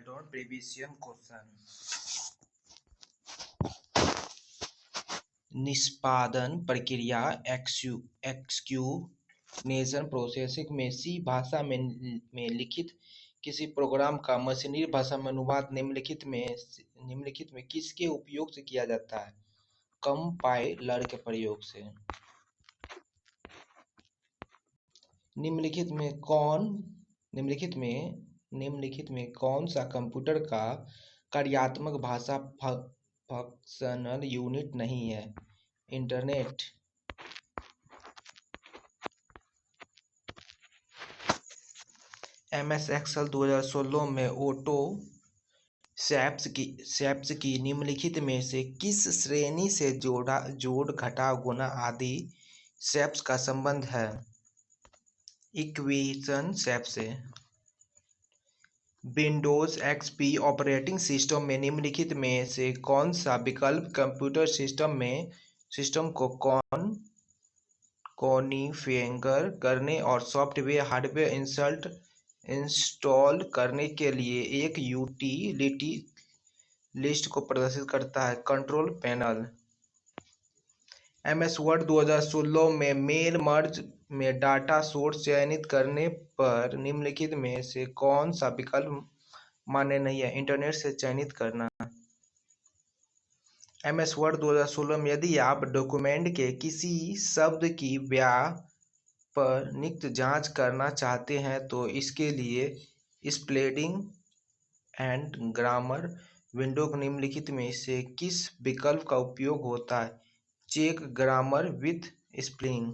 on prevision question. निष्पादन प्रक्रिया एक्सक्यूनेशन processing में सी भाषा में लिखित किसी प्रोग्राम का मशीनरी भाषा में अनुवाद निम्नलिखित में किसके उपयोग से किया जाता है? कंपाइलर के प्रयोग से। निम्नलिखित में कौन सा कंप्यूटर का कार्यात्मक भाषा फंक्शनल यूनिट नहीं है? इंटरनेट। MS एक्सेल 2016 में ऑटो शैप्स की निम्नलिखित में से किस श्रेणी से जोड़ घटाव गुणा आदि शैप्स का संबंध है? इक्वेशन शैप से। विंडोज XP ऑपरेटिंग सिस्टम में निम्नलिखित में से कौन सा विकल्प कंप्यूटर सिस्टम को कॉन्फ़िगर करने और सॉफ्टवेयर हार्डवेयर इंस्टॉल करने के लिए एक यूटिलिटी लिस्ट को प्रदर्शित करता है? Control panel. MS वर्ड 2016 में मेल मर्ज में डाटा सोर्स चयनित करने पर निम्नलिखित में से कौन सा विकल्प मान्य नहीं है? इंटरनेट से चयनित करना। MS वर्ड 2016 में यदि आप डॉक्यूमेंट के किसी शब्द की व्याकरणिक जांच करना चाहते हैं तो इसके लिए स्पेलिंग एंड ग्रामर विंडो निम्नलिखित में से किस विकल्प का उपयोग होता है? Check grammar with spelling.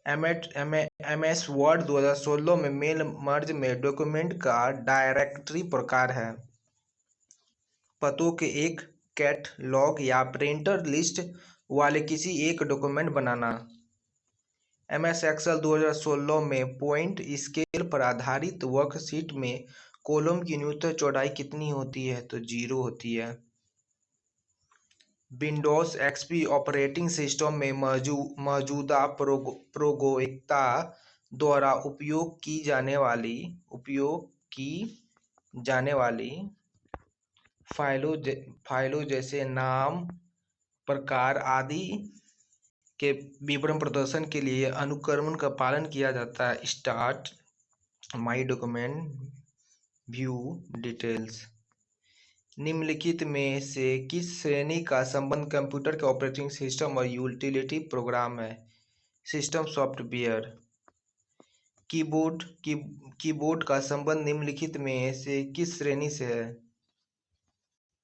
MS word 2016 में मेल मर्ज में डॉक्यूमेंट का डायरेक्टरी प्रकार है? पतों के एक कैटलॉग या प्रिंटर लिस्ट वाले किसी एक डॉक्यूमेंट बनाना। MS एक्सेल 2016 में पॉइंट स्केल पर आधारित वर्कशीट में कॉलम की न्यूनतम चौड़ाई कितनी होती है? तो 0 होती है। विंडोज XP ऑपरेटिंग सिस्टम में मौजूदा प्रयोगकर्ता द्वारा उपयोग की जाने वाली फाइलों जैसे नाम, प्रकार आदि के विवरण प्रदर्शन के लिए अनुक्रम का पालन किया जाता है? स्टार्ट, माई डॉक्यूमेंट, व्यू, डिटेल्स। निम्नलिखित में से किस श्रेणी का संबंध कंप्यूटर के ऑपरेटिंग सिस्टम और यूटिलिटी प्रोग्राम है? System software. कीबोर्ड का संबंध निम्नलिखित में से किस श्रेणी से है?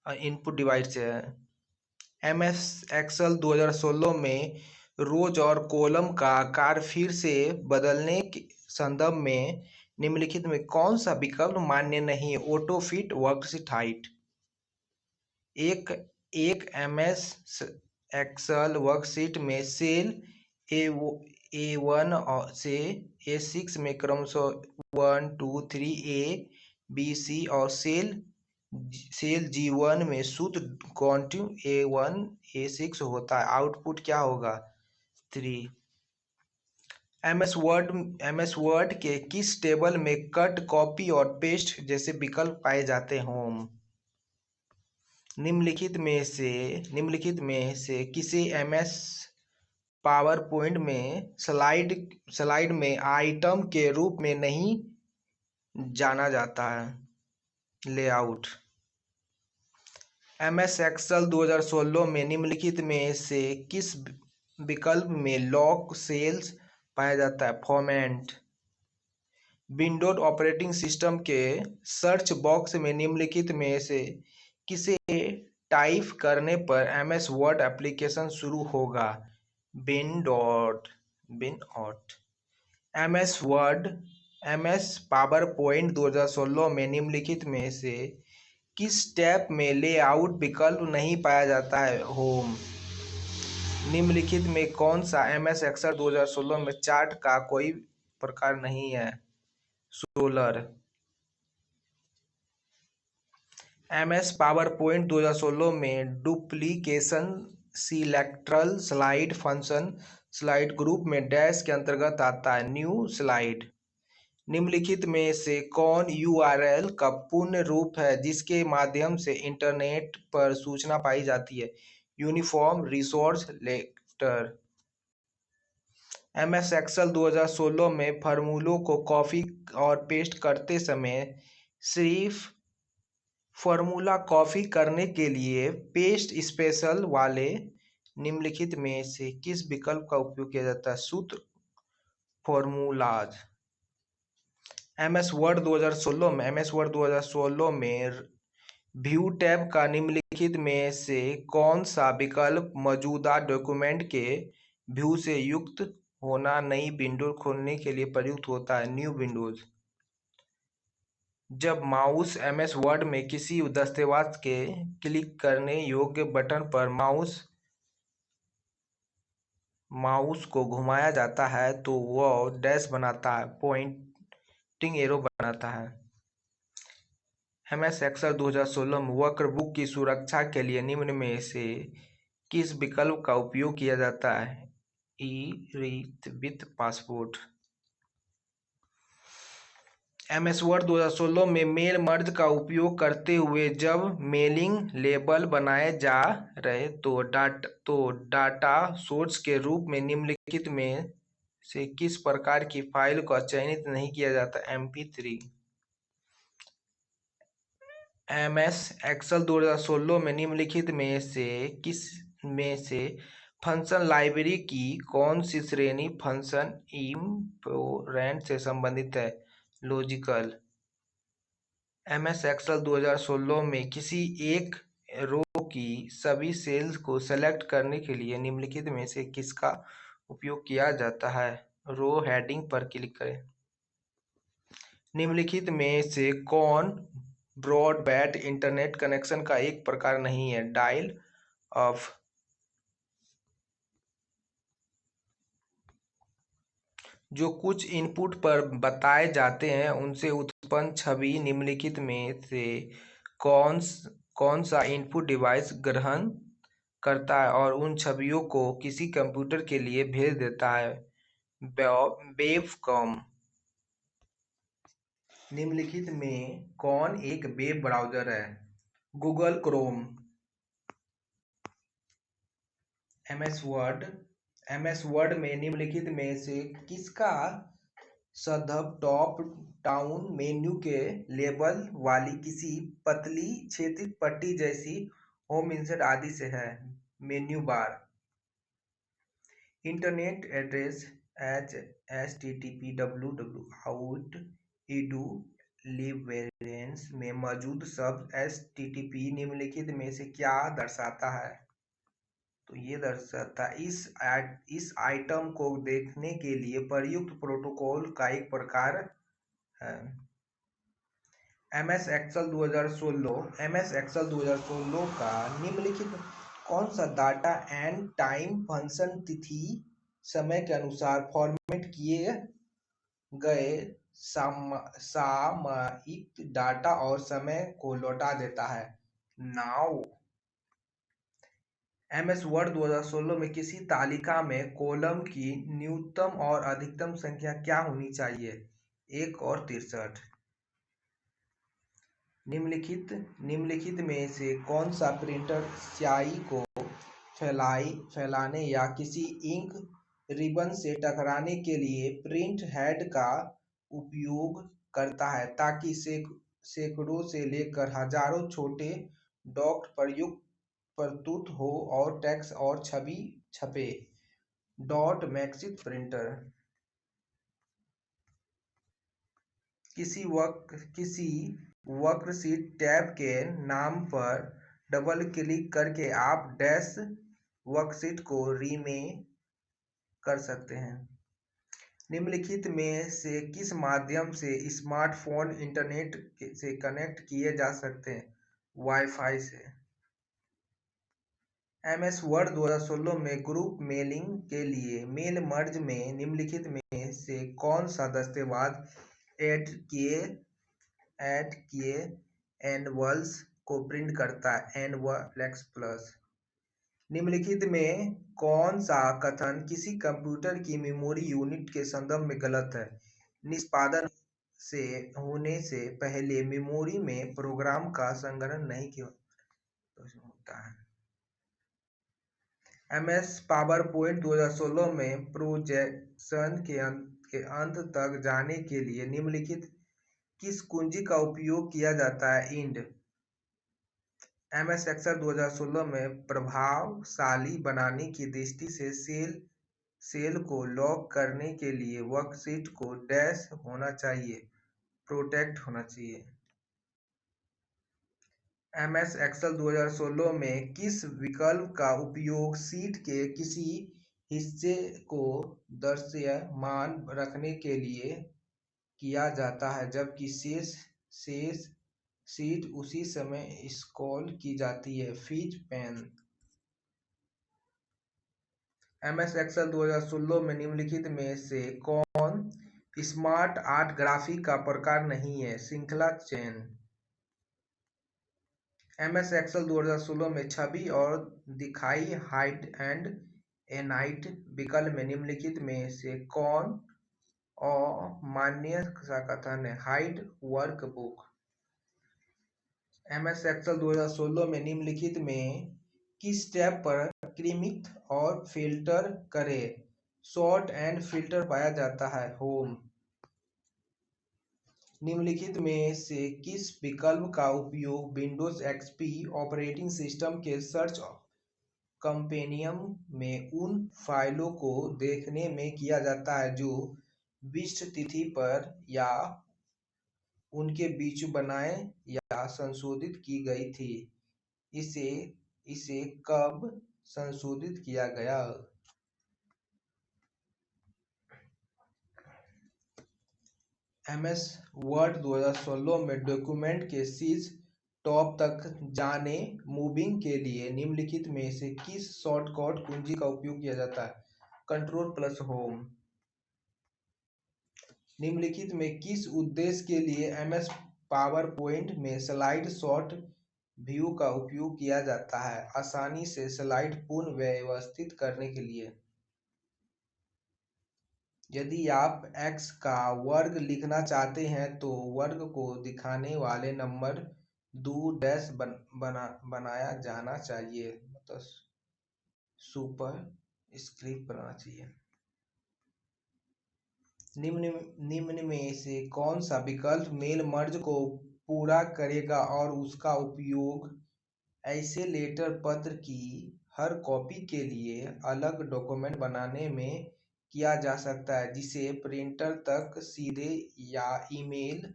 इनपुट डिवाइस से है। MS एक्सेल 2016 में रोज और कॉलम का आकार फिर से बदलने के संदर्भ में निम्नलिखित में कौन सा विकल्प मान्य नहीं है? Auto fit worksheet height. एक MS एक्सेल वर्कशीट में सेल A1 से A6 में क्रमशः 1, 2, 3 A, B, C और सेल G1 में शुद्ध क्वांटिटी A1, A6 होता है। आउटपुट क्या होगा? 3। MS वर्ड के किस टेबल में कट, कॉपी और पेस्ट जैसे विकल्प पाए जाते हैं? निम्नलिखित में से किसे MS पावर पॉइंट में स्लाइड में आइटम के रूप में नहीं जाना जाता है? लेआउट। MS एक्सेल 2016 में निम्नलिखित में से किस विकल्प में लॉक सेल्स पाया जाता है? फॉर्मेट। विंडोज ऑपरेटिंग सिस्टम के सर्च बॉक्स में निम्नलिखित में से किसे टाइप करने पर MS वर्ड एप्लीकेशन शुरू होगा? बिन.ऑट। MS पावर पॉइंट 2016 में निम्नलिखित में से किस टैब में लेआउट विकल्प नहीं पाया जाता है? होम। निम्नलिखित में कौन सा MS एक्सेल 2016 में चार्ट का कोई प्रकार नहीं है? सोलर। MS पावर पॉइंट 2016 में duplication selected slide function slide group में डैश के अंतर्गत आता है? New slide. निम्नलिखित में से कौन यूआरएल का पूर्ण रूप है जिसके माध्यम से इंटरनेट पर सूचना पाई जाती है? Uniform resource letter. MS Excel 2016 में फॉर्मूलों को कॉपी और पेस्ट करते समय सिर्फ फॉर्मूला कॉपी करने के लिए पेस्ट स्पेशल वाले निम्नलिखित में से किस विकल्प का उपयोग किया जाता है? सूत्र फॉर्मूलाज। एमएस वर्ड 2016 में व्यू टैब का निम्नलिखित में से कौन सा विकल्प मौजूदा डॉक्यूमेंट के व्यू से युक्त होना नई विंडो खोलने के लिए प्रयुक्त होता है? New Windows. जब माउस एमएस वर्ड में किसी दस्तावेज के क्लिक करने योग्य बटन पर माउस को घुमाया जाता है तो वह डैश बनाता है, पॉइंटिंग एरो बनाता है। एमएस एक्सेल 2016 में वर्कबुक की सुरक्षा के लिए निम्न में से किस विकल्प का उपयोग किया जाता है? ई विथ पासपोर्ट। एमएस वर्ड 2016 में मेल मर्ज का उपयोग करते हुए जब मेलिंग लेबल बनाए जा रहे तो डाटा सोर्स के रूप में निम्नलिखित में से किस प्रकार की फाइल का चयनित नहीं किया जाता? MP3। एमएस एक्सेल 2016 में निम्नलिखित में से किस में से फंक्शन लाइब्रेरी की कौन सी श्रेणी फंक्शन इम्पोर्टेंट से संबंधित है? लॉजिकल। एमएस एक्सेल 2016 में किसी एक रो की सभी सेल्स को सेलेक्ट करने के लिए निम्नलिखित में से किसका उपयोग किया जाता है? रो हेडिंग पर क्लिक करें। निम्नलिखित में से कौन ब्रॉडबैंड इंटरनेट कनेक्शन का एक प्रकार नहीं है? Dial up. जो कुछ इनपुट पर बताए जाते हैं उनसे उत्पन्न छवि निम्नलिखित में से कौन सा इनपुट डिवाइस ग्रहण करता है और उन छवियों को किसी कंप्यूटर के लिए भेज देता है? वेबकॉम। निम्नलिखित में कौन एक वेब ब्राउज़र है? Google Chrome. एमएस वर्ड में निम्नलिखित में से किसका संदर्भ टॉप डाउन मेन्यू के लेबल वाली किसी पतली क्षैतिज पट्टी जैसी होम इंसर्ट आदि से है? Menu bar. Internet address HTTP www edu लिबरेंस में मौजूद शब्द HTTP निम्नलिखित में से क्या दर्शाता है? तो ये दर्शाता इस आइटम को देखने के लिए प्रयुक्त प्रोटोकॉल का एक प्रकार है। एमएस एक्सेल 2016 का निम्नलिखित कौन सा डाटा एंड टाइम फंक्शन तिथि समय के अनुसार फॉर्मेट किए गए सामयिक डाटा और समय को लौटा देता है? नाउ। एमएस वर्ड 2016 में किसी तालिका में कॉलम की न्यूनतम और अधिकतम संख्या क्या होनी चाहिए? 1 और 63। निम्नलिखित में से कौन सा प्रिंटर स्याही को फैलाने या किसी इंक रिबन से टकराने के लिए प्रिंट हेड का उपयोग करता है ताकि सैकड़ों से लेकर हजारों छोटे डॉट प्रस्तुत हो और टेक्स्ट और छवि छपे? डॉट मैक्सिट प्रिंटर। किसी वर्कशीट टैब के नाम पर डबल क्लिक करके आप डैश वर्कशीट को रीनेम कर सकते हैं। निम्नलिखित में से किस माध्यम से स्मार्टफोन इंटरनेट से कनेक्ट किए जा सकते हैं? वाईफाई से। एमएस वर्ड 2016 में ग्रुप मेलिंग के लिए मेल मर्ज में निम्नलिखित में से कौन सा दस्तावेज ऐड किए एनवल्स को प्रिंट करता है? Envelopes plus. निम्नलिखित में कौन सा कथन किसी कंप्यूटर की मेमोरी यूनिट के संदर्भ में गलत है? निष्पादन से होने से पहले मेमोरी में प्रोग्राम का संग्रहण नहीं किया होता है। एमएस पावर पॉइंट 2016 में प्रोजेक्शन के अंत तक जाने के लिए निम्नलिखित किस कुंजी का उपयोग किया जाता है? इंड। एमएस एक्सेल 2016 में प्रभावशाली बनाने की दृष्टि से सेल को लॉक करने के लिए वर्कशीट को डैश होना चाहिए, प्रोटेक्ट होना चाहिए। एमएस एक्सेल 2016 में किस विकल्प का उपयोग शीट के किसी हिस्से को दृश्यमान रखने के लिए किया जाता है जबकि शेष शीट उसी समय स्क्रॉल की जाती है? फीच पैन। एमएस एक्सेल 2016 में निम्नलिखित में से कौन स्मार्ट आर्ट ग्राफिक का प्रकार नहीं है? श्रृंखला चयन। एमएस एक्सेल 2016 में छवि और दिखाई हाइड एंड एनाइट विकल्प में निम्नलिखित में से कौन अमान्य का कथन है? Hide workbook. एमएस एक्सेल 2016 में निम्नलिखित में किस टैब पर क्रमित और फिल्टर करें सॉर्ट एंड फिल्टर पाया जाता है? होम। निम्नलिखित में से किस विकल्प का उपयोग विंडोज एक्सपी ऑपरेटिंग सिस्टम के सर्च कंपेनियन में उन फाइलों को देखने में किया जाता है जो विशिष्ट तिथि पर या उनके बीच बनाए या संशोधित की गई थी? इसे कब संशोधित किया गया? एमएस वर्ड 2016 में डॉक्यूमेंट के शीर्ष टॉप तक जाने मूविंग के लिए निम्नलिखित में से किस शॉर्टकट कुंजी का उपयोग किया जाता है? Control plus home. निम्नलिखित में किस उद्देश्य के लिए एमएस पावर पॉइंट में स्लाइड शॉट व्यू का उपयोग किया जाता है? आसानी से स्लाइड पुनः व्यवस्थित करने के लिए। यदि आप x का वर्ग लिखना चाहते हैं तो वर्ग को दिखाने वाले नंबर 2 डैश बनाया जाना चाहिए, मतलब सुपर स्क्रिप्ट बनाना चाहिए। निम्न में से कौन सा विकल्प मेल मर्ज को पूरा करेगा और उसका उपयोग ऐसे लेटर पत्र की हर कॉपी के लिए अलग डॉक्यूमेंट बनाने में किया जा सकता है जिसे प्रिंटर तक सीधे या ईमेल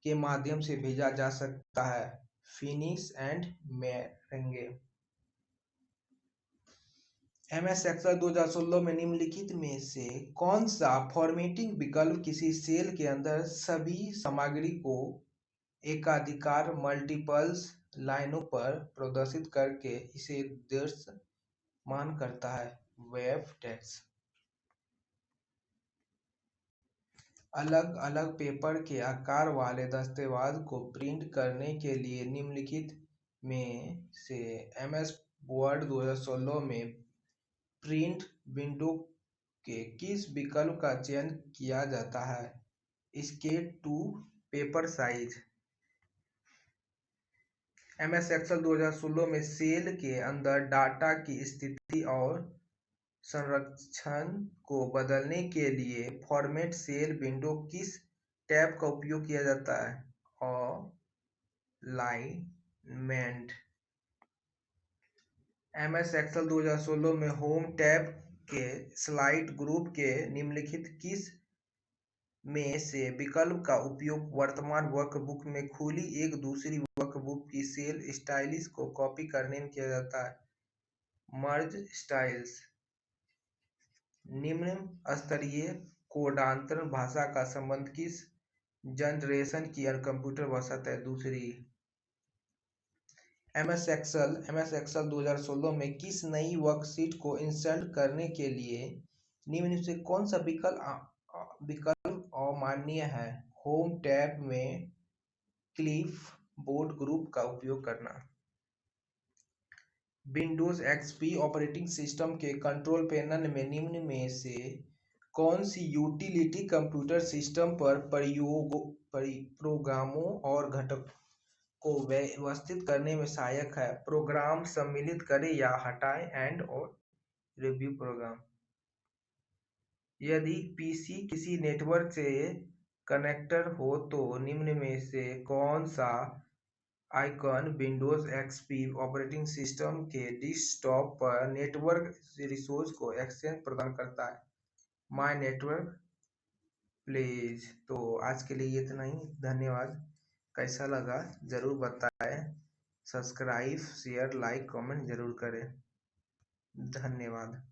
के माध्यम से भेजा जा सकता है? Finish and merge. MS Excel 2016 में निम्नलिखित में से कौन सा फॉर्मेटिंग विकल्प किसी सेल के अंदर सभी सामग्री को एकाधिकार मल्टीपल्स लाइनों पर प्रदर्शित करके इसे दृश्यमान करता है? Web text. अलग अलग पेपर के आकार वाले दस्तावेज को प्रिंट करने के लिए निम्नलिखित में से एमएस वर्ड 2016 में प्रिंट विंडो के किस विकल्प का चयन किया जाता है? Scale to paper size. MS Excel 2016 में सेल के अंदर डाटा की स्थिति और संरक्षण को बदलने के लिए फॉर्मेट सेल विंडो किस टैब का उपयोग किया जाता है? अलाइनमेंट। एमएस एक्सेल 2016 में होम टैब के स्लाइड ग्रुप के निम्नलिखित किस में से विकल्प का उपयोग वर्तमान वर्कबुक में खुली एक दूसरी वर्कबुक की सेल स्टाइल्स को कॉपी करने में किया जाता है? मर्ज स्टाइल्स। निम्न स्तरीय कोडांतरण भाषा का संबंध किस जनरेशन की कंप्यूटर भाषा है? दूसरी। एमएस एक्सेल 2016 में किस नई वर्कशीट को इंसर्ट करने के लिए निम्न से कौन सा विकल्प अमान्य है? होम टैब में क्लिप बोर्ड ग्रुप का उपयोग करना। विंडोज एक्सपी ऑपरेटिंग सिस्टम के कंट्रोल पैनल में निम्न में से कौन सी यूटिलिटी कंप्यूटर सिस्टम पर प्रोग्रामों और घटक को व्यवस्थित करने में सहायक है? प्रोग्राम सम्मिलित करे या हटाए एंड और रिव्यू प्रोग्राम। यदि पीसी किसी नेटवर्क से कनेक्टर हो तो निम्न में से कौन सा icon Windows XP operating system के डेस्कटॉप पर नेटवर्क रिसोर्स को एक्सेस प्रदान करता है? My network please. तो आज के लिए इतना ही, धन्यवाद। कैसा लगा ज़रूर बताएं। सब्सक्राइब शेयर लाइक कमेंट ज़रूर करें। धन्यवाद।